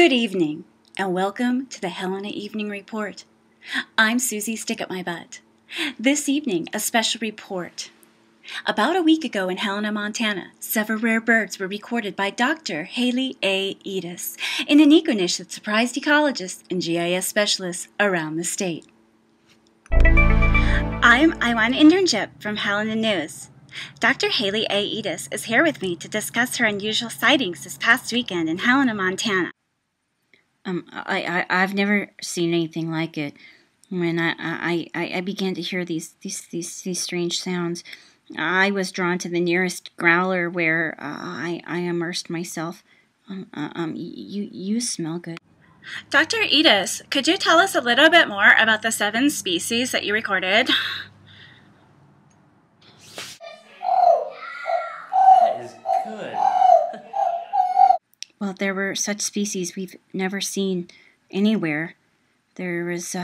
Good evening, and welcome to the Helena Evening Report. I'm Susie Stick-At-My-Butt. This evening, a special report. About a week ago in Helena, Montana, several rare birds were recorded by Dr. Haley A. Edis in an eco niche that surprised ecologists and GIS specialists around the state. I'm on internship from Helena News. Dr. Haley A. Edis is here with me to discuss her unusual sightings this past weekend in Helena, Montana. I've never seen anything like it. When I began to hear these strange sounds, I was drawn to the nearest growler where I immersed myself. You smell good. Dr. Edis, could you tell us a little bit more about the 7 species that you recorded? That is good. Well, there were such species we've never seen anywhere. There was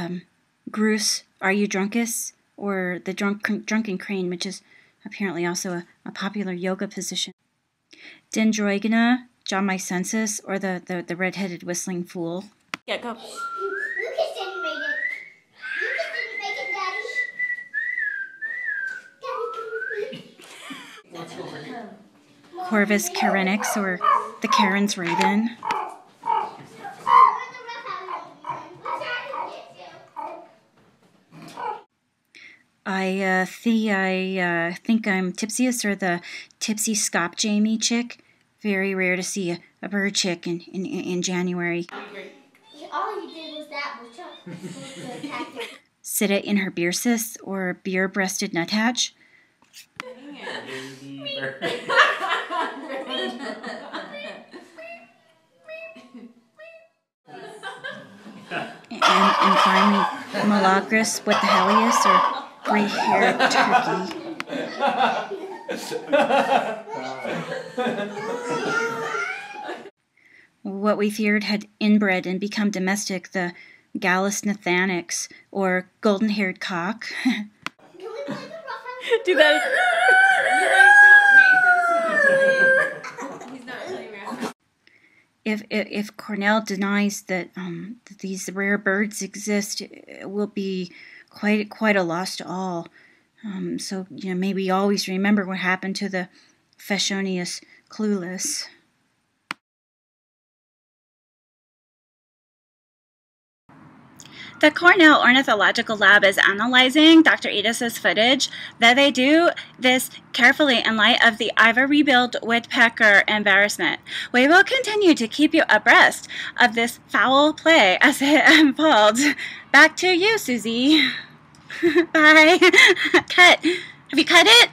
Grus arudruncus, or the drunken crane, which is apparently also a popular yoga position. Dendroigena jamaicensis, or the red-headed whistling fool. Yeah, go. Lucas didn't make it. Lucas didn't make it, Daddy. Daddy, can you please? Corvus carinix, or the Karen's raven. I think I'm Tipsius, or the tipsy scop Jamie chick. Very rare to see a bird chick in January. All you did was that, was the tactic. Sitta in her biercis, or beer-breasted nuthatch. And finally, Malagris with the helios, or gray-haired turkey. What we feared had inbred and become domestic, the Gallus nathanix, or golden-haired cock. Can we play the rough Do that. If Cornell denies that these rare birds exist, it will be quite a loss to all. So may we always remember what happened to the Fashonius clueless. The Cornell Ornithological Lab is analyzing Dr. Edis's footage. That they do this carefully in light of the ivory-billed woodpecker embarrassment. We will continue to keep you abreast of this foul play as it unfolds. Back to you, Susie. Bye. Cut. Have you cut it?